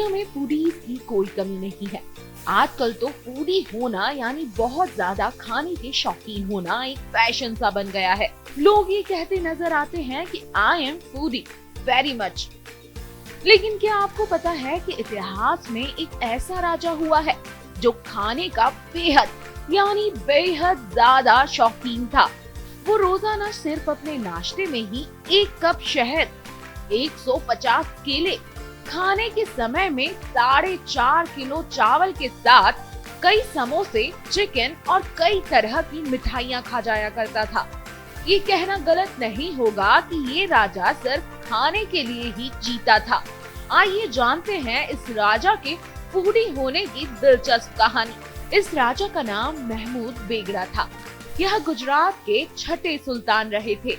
दुनिया में फूडीज की कोई कमी नहीं है। आजकल तो फूडी होना यानी बहुत ज्यादा खाने के शौकीन होना एक फैशन सा बन गया है। लोग ये कहते नजर आते हैं कि I am foodie very much. लेकिन क्या आपको पता है कि इतिहास में एक ऐसा राजा हुआ है जो खाने का बेहद यानी बेहद ज्यादा शौकीन था। वो रोजाना सिर्फ अपने नाश्ते में ही 1 कप शहद, 150 केले, खाने के समय में 4.5 किलो चावल के साथ कई समोसे, चिकन और कई तरह की मिठाइयाँ खा जाया करता था। ये कहना गलत नहीं होगा कि ये राजा सिर्फ खाने के लिए ही जीता था। आइए जानते हैं इस राजा के फूडी होने की दिलचस्प कहानी। इस राजा का नाम महमूद बेगड़ा था। यह गुजरात के छठे सुल्तान रहे थे।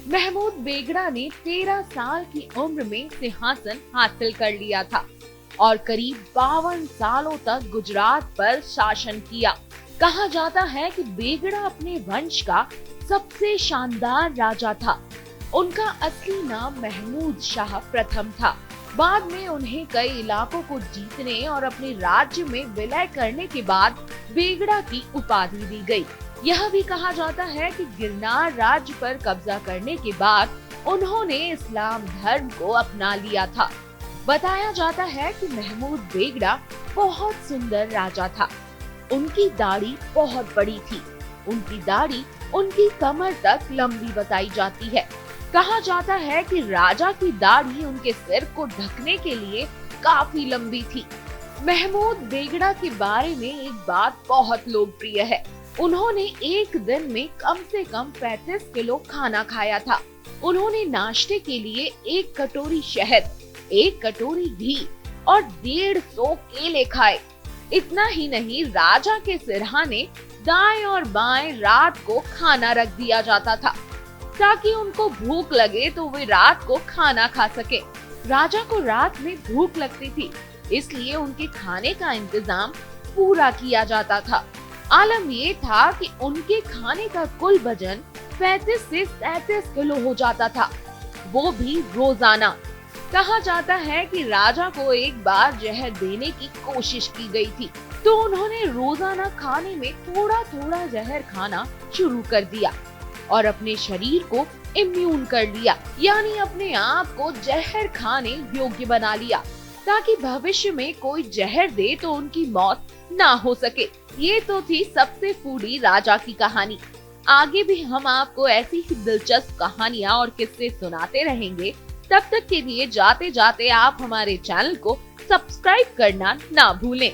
महमूद बेगड़ा ने 13 साल की उम्र में सिंहासन हासिल कर लिया था और करीब 52 सालों तक गुजरात पर शासन किया। कहा जाता है कि बेगड़ा अपने वंश का सबसे शानदार राजा था। उनका असली नाम महमूद शाह प्रथम था। बाद में उन्हें कई इलाकों को जीतने और अपने राज्य में विलय करने के बाद बेगड़ा की उपाधि दी गई। यह भी कहा जाता है कि गिरनार राज्य पर कब्जा करने के बाद उन्होंने इस्लाम धर्म को अपना लिया था। बताया जाता है कि महमूद बेगड़ा बहुत सुंदर राजा था। उनकी दाढ़ी बहुत बड़ी थी। उनकी दाढ़ी उनकी कमर तक लंबी बताई जाती है। कहा जाता है कि राजा की दाढ़ी उनके सिर को ढकने के लिए काफी लंबी थी। महमूद बेगड़ा के बारे में एक बात बहुत लोकप्रिय है। उन्होंने एक दिन में कम से कम 35 किलो खाना खाया था। उन्होंने नाश्ते के लिए 1 कटोरी शहद, 1 कटोरी घी और 150 केले खाए। इतना ही नहीं, राजा के सिरहाने दाएं और बाएं रात को खाना रख दिया जाता था ताकि उनको भूख लगे तो वे रात को खाना खा सके। राजा को रात में भूख लगती थी, इसलिए उनके खाने का इंतजाम पूरा किया जाता था। आलम ये था कि उनके खाने का कुल वजन 35 से 37 किलो हो जाता था, वो भी रोजाना। कहा जाता है कि राजा को एक बार जहर देने की कोशिश की गई थी, तो उन्होंने रोजाना खाने में थोड़ा थोड़ा जहर खाना शुरू कर दिया और अपने शरीर को इम्यून कर लिया, यानी अपने आप को जहर खाने योग्य बना लिया ताकि भविष्य में कोई जहर दे तो उनकी मौत ना हो सके। ये तो थी सबसे फूडी राजा की कहानी। आगे भी हम आपको ऐसी ही दिलचस्प कहानियाँ और किस्से सुनाते रहेंगे। तब तक के लिए जाते जाते आप हमारे चैनल को सब्सक्राइब करना ना भूलें।